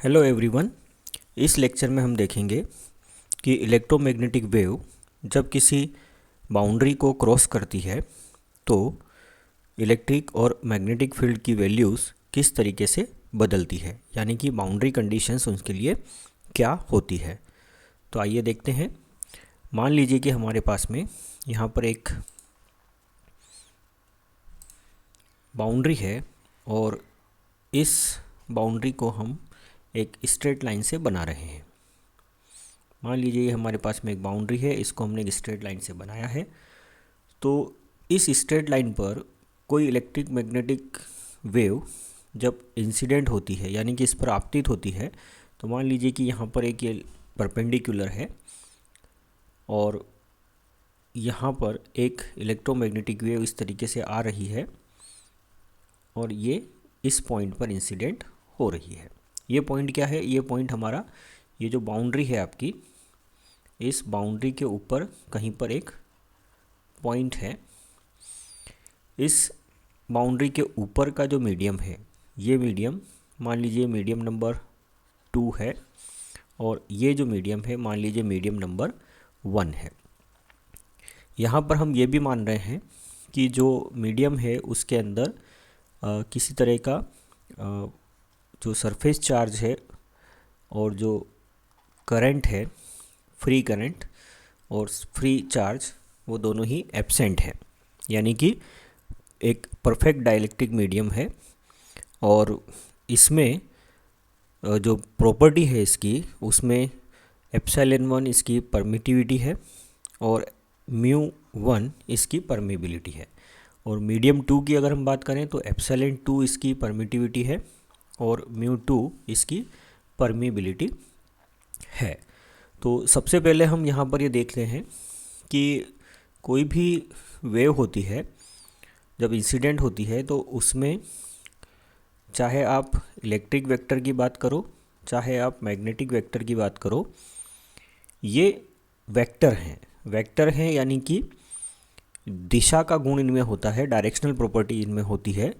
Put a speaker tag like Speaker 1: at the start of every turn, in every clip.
Speaker 1: Hello everyone. इस lecture में हम देखेंगे कि इलेक्ट्रोमैग्नेटिक वेव जब किसी बाउंड्री को क्रॉस करती है तो इलेक्ट्रिक और मैग्नेटिक फील्ड की वैल्यूज़ किस तरीके से बदलती है, यानी कि बाउंड्री कंडीशंस उनके लिए क्या होती है। तो आइए देखते हैं। मान लीजिए कि हमारे पास में यहाँ पर एक बाउंड्री है और इस बाउंड्री को हम एक स्ट्रेट लाइन से बना रहे हैं। मान लीजिए हमारे पास में एक बाउंड्री है, इसको हमने एक स्ट्रेट लाइन से बनाया है। तो इस स्ट्रेट लाइन पर कोई इलेक्ट्रिक मैग्नेटिक वेव जब इंसिडेंट होती है, यानी कि इस पर आपतित होती है, तो मान लीजिए कि यहाँ पर एक ये परपेंडिकुलर है और यहाँ पर एक इलेक्ट्रोमैग्नेटिक वेव इस तरीके से आ रही है और ये इस पॉइंट पर इंसिडेंट हो रही है। ये पॉइंट क्या है? ये पॉइंट हमारा, ये जो बाउंड्री है आपकी, इस बाउंड्री के ऊपर कहीं पर एक पॉइंट है। इस बाउंड्री के ऊपर का जो मीडियम है, ये मीडियम मान लीजिए मीडियम नंबर 2 है और ये जो मीडियम है मान लीजिए मीडियम नंबर 1 है। यहाँ पर हम ये भी मान रहे हैं कि जो मीडियम है उसके अंदर किसी तरह का जो सरफेस चार्ज है और जो करंट है, फ्री करंट और फ्री चार्ज, वो दोनों ही एब्सेंट है, यानी कि एक परफेक्ट डाइलेक्ट्रिक मीडियम है। और इसमें जो प्रॉपर्टी है इसकी, उसमें एप्सिलॉन 1 इसकी परमिटिविटी है और म्यू 1 इसकी परमिबिलिटी है। और मीडियम 2 की अगर हम बात करें तो एप्सिलॉन 2 इसकी परमिटिविटी है और म्यू 2 इसकी परमिबिलिटी है। तो सबसे पहले हम यहाँ पर ये देख रहे हैं कि कोई भी वेव होती है, जब इंसिडेंट होती है तो उसमें चाहे आप इलेक्ट्रिक वेक्टर की बात करो, चाहे आप मैग्नेटिक वेक्टर की बात करो, ये वेक्टर हैं यानी कि दिशा का गुण इनमें होता है, डायरेक्शनल प्रॉपर्टी इनमें होती है।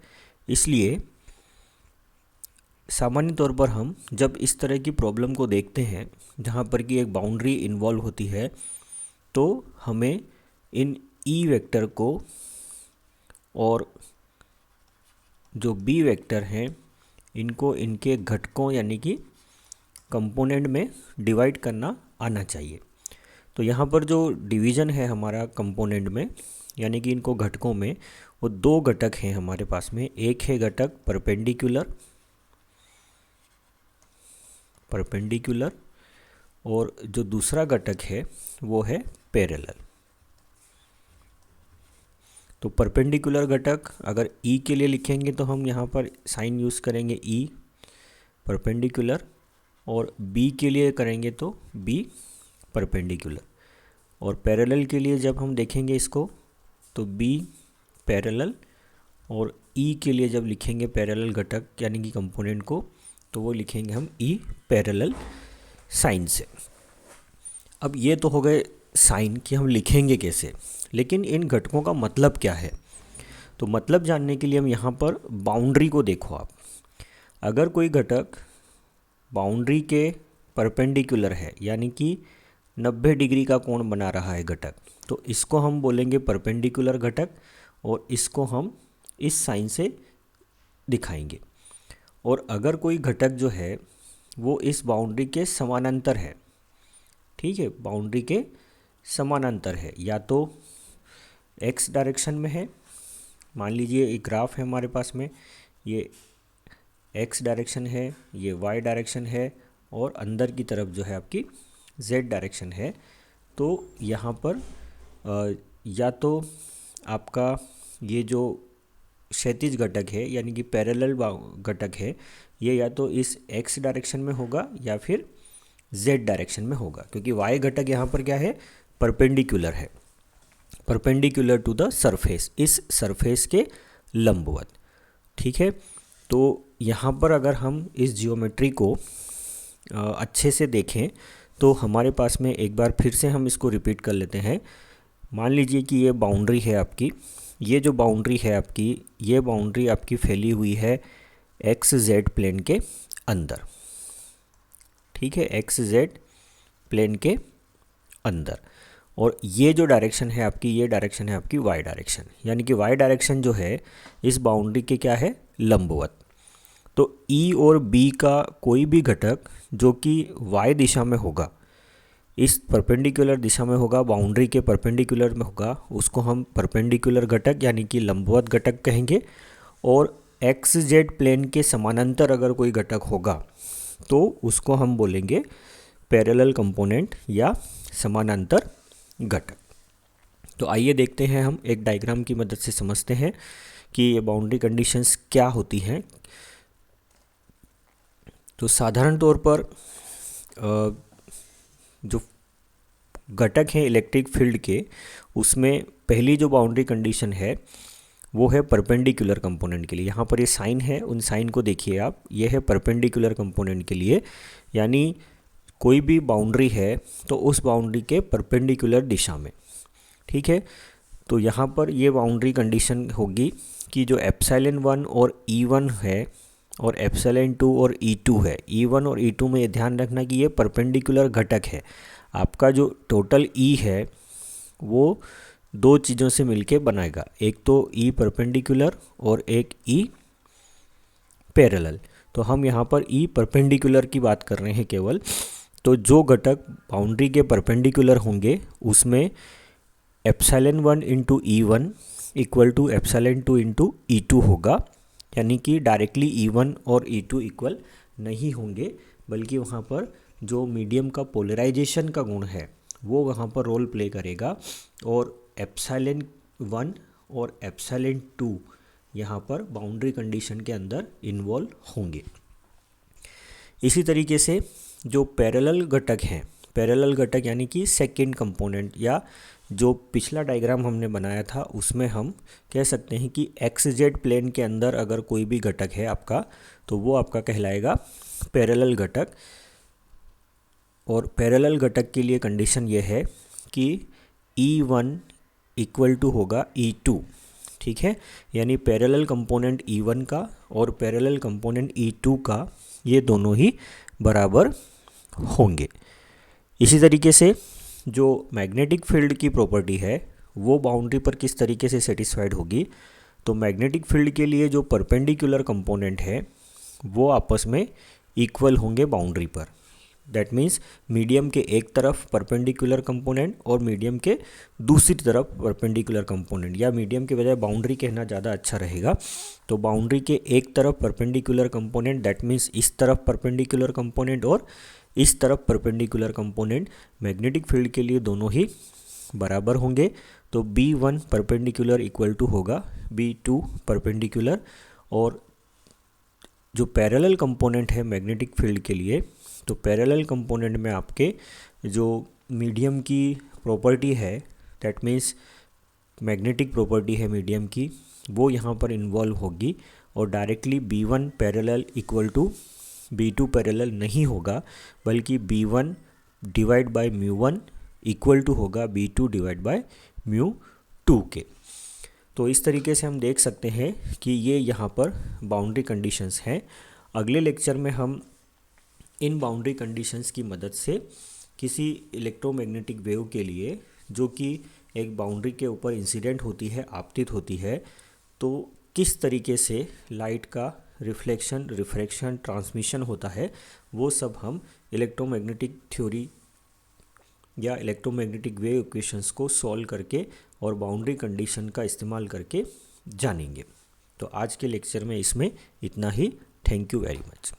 Speaker 1: इसलिए सामान्य तौर पर हम जब इस तरह की प्रॉब्लम को देखते हैं जहाँ पर कि एक बाउंड्री इन्वॉल्व होती है, तो हमें इन ई वेक्टर को और जो बी वेक्टर हैं इनको इनके घटकों यानी कि कंपोनेंट में डिवाइड करना आना चाहिए। तो यहाँ पर जो डिवीज़न है हमारा कंपोनेंट में, यानी कि इनको घटकों में, वो दो घटक हैं हमारे पास में। एक है घटक परपेंडिकुलर और जो दूसरा घटक है वो है पैरेलल। तो परपेंडिकुलर घटक अगर ई के लिए लिखेंगे तो हम यहाँ पर साइन यूज़ करेंगे ई परपेंडिकुलर, और बी के लिए करेंगे तो बी परपेंडिकुलर। और पैरेलल के लिए जब हम देखेंगे इसको तो बी पैरेलल, और ई के लिए जब लिखेंगे पैरेलल घटक यानी कि कंपोनेंट को, तो वो लिखेंगे हम ई पैरेलल साइन से। अब ये तो हो गए साइन कि हम लिखेंगे कैसे, लेकिन इन घटकों का मतलब क्या है? तो मतलब जानने के लिए हम यहाँ पर बाउंड्री को देखो आप। अगर कोई घटक बाउंड्री के परपेंडिकुलर है, यानी कि 90 डिग्री का कोण बना रहा है घटक, तो इसको हम बोलेंगे परपेंडिकुलर घटक और इसको हम इस साइन से दिखाएंगे। और अगर कोई घटक जो है वो इस बाउंड्री के समानांतर है, ठीक है, बाउंड्री के समानांतर है, या तो एक्स डायरेक्शन में है, मान लीजिए एक ग्राफ है हमारे पास में, ये एक्स डायरेक्शन है, ये वाई डायरेक्शन है और अंदर की तरफ जो है आपकी जेड डायरेक्शन है। तो यहाँ पर या तो आपका ये जो क्षैतिज घटक है यानी कि पैरेलल घटक है, ये या तो इस एक्स डायरेक्शन में होगा या फिर जेड डायरेक्शन में होगा, क्योंकि वाई घटक यहाँ पर क्या है? परपेंडिकुलर है, परपेंडिकुलर टू द सरफेस, इस सरफेस के लंबवत, ठीक है। तो यहाँ पर अगर हम इस जियोमेट्री को अच्छे से देखें तो हमारे पास में, एक बार फिर से हम इसको रिपीट कर लेते हैं। मान लीजिए कि ये बाउंड्री है आपकी, ये जो बाउंड्री है आपकी, ये बाउंड्री आपकी फैली हुई है एक्स जेड प्लेन के अंदर, ठीक है, एक्स जेड प्लेन के अंदर। और ये जो डायरेक्शन है आपकी, ये डायरेक्शन है आपकी वाई डायरेक्शन, यानी कि वाई डायरेक्शन जो है इस बाउंड्री के क्या है, लंबवत। तो ई और बी का कोई भी घटक जो कि वाई दिशा में होगा, इस परपेंडिकुलर दिशा में होगा, बाउंड्री के परपेंडिकुलर में होगा, उसको हम परपेंडिकुलर घटक यानी कि लंबवत घटक कहेंगे। और एक्स जेड प्लेन के समानांतर अगर कोई घटक होगा तो उसको हम बोलेंगे पैरेलल कंपोनेंट या समानांतर घटक। तो आइए देखते हैं, हम एक डायग्राम की मदद से समझते हैं कि ये बाउंड्री कंडीशंस क्या होती हैं। तो साधारण तौर पर जो घटक हैं इलेक्ट्रिक फील्ड के, उसमें पहली जो बाउंड्री कंडीशन है वो है परपेंडिकुलर कंपोनेंट के लिए। यहाँ पर ये साइन है, उन साइन को देखिए आप, ये है परपेंडिकुलर कंपोनेंट के लिए, यानी कोई भी बाउंड्री है तो उस बाउंड्री के परपेंडिकुलर दिशा में। ठीक है, तो यहाँ पर ये बाउंड्री कंडीशन होगी कि जो एप्सिलॉन 1 और E1 है और एप्सिलॉन 2 और E2 है, E1 और E2 में ये ध्यान रखना कि ये परपेंडिकुलर घटक है। आपका जो टोटल E है वो दो चीज़ों से मिलके बनाएगा, एक तो E परपेंडिकुलर और एक E पैरेलल। तो हम यहाँ पर E परपेंडिकुलर की बात कर रहे हैं केवल। तो जो घटक बाउंड्री के परपेंडिकुलर होंगे उसमें epsilon 1 into E1 equal to epsilon 2 into E2 होगा, यानी कि डायरेक्टली E1 और E2 इक्वल नहीं होंगे, बल्कि वहाँ पर जो मीडियम का पोलराइजेशन का गुण है वो वहाँ पर रोल प्ले करेगा, और एप्सिलॉन 1 और एप्सिलॉन 2 यहाँ पर बाउंड्री कंडीशन के अंदर इन्वॉल्व होंगे। इसी तरीके से जो पैरेलल घटक हैं, पैरेलल घटक यानी कि सेकंड कंपोनेंट, या जो पिछला डायग्राम हमने बनाया था उसमें हम कह सकते हैं कि एक्स जेड प्लेन के अंदर अगर कोई भी घटक है आपका, तो वो आपका कहलाएगा पैरेलल घटक। और पैरेलल घटक के लिए कंडीशन ये है कि E1 इक्वल टू होगा E2। ठीक है, यानी पैरेलल कंपोनेंट E1 का और पैरेलल कंपोनेंट E2 का ये दोनों ही बराबर होंगे। इसी तरीके से जो मैग्नेटिक फील्ड की प्रॉपर्टी है वो बाउंड्री पर किस तरीके से सेटिस्फाइड होगी, तो मैग्नेटिक फील्ड के लिए जो परपेंडिकुलर कंपोनेंट है वो आपस में इक्वल होंगे बाउंड्री पर। दैट मीन्स मीडियम के एक तरफ परपेंडिकुलर कंपोनेंट और मीडियम के दूसरी तरफ परपेंडिकुलर कंपोनेंट, या मीडियम के बजाय बाउंड्री कहना ज़्यादा अच्छा रहेगा। तो बाउंड्री के एक तरफ परपेंडिकुलर कंपोनेंट, दैट मीन्स इस तरफ परपेंडिकुलर कंपोनेंट और इस तरफ परपेंडिकुलर कंपोनेंट, मैग्नेटिक फील्ड के लिए दोनों ही बराबर होंगे। तो B1 परपेंडिकुलर इक्वल टू होगा B2 परपेंडिकुलर। और जो पैरेलल कंपोनेंट है मैग्नेटिक फील्ड के लिए, तो पैरेलल कंपोनेंट में आपके जो मीडियम की प्रॉपर्टी है, दैट मीन्स मैग्नेटिक प्रॉपर्टी है मीडियम की, वो यहाँ पर इन्वॉल्व होगी। और directly B1 parallel equal to B2 parallel नहीं होगा, बल्कि B1 divide by μ1 equal to होगा B2 डिवाइड बाय μ2 के। तो इस तरीके से हम देख सकते हैं कि ये यहाँ पर बाउंड्री कंडीशंस हैं। अगले लेक्चर में हम इन बाउंड्री कंडीशंस की मदद से किसी इलेक्ट्रोमैग्नेटिक वेव के लिए, जो कि एक बाउंड्री के ऊपर इंसिडेंट होती है, आपतित होती है, तो किस तरीके से लाइट का रिफ्लेक्शन, रिफ्रैक्शन, ट्रांसमिशन होता है, वो सब हम इलेक्ट्रोमैग्नेटिक थ्योरी या इलेक्ट्रोमैग्नेटिक वेव इक्वेशंस को सॉल्व करके और बाउंड्री कंडीशन का इस्तेमाल करके जानेंगे। तो आज के लेक्चर में इसमें इतना ही। Thank you very much.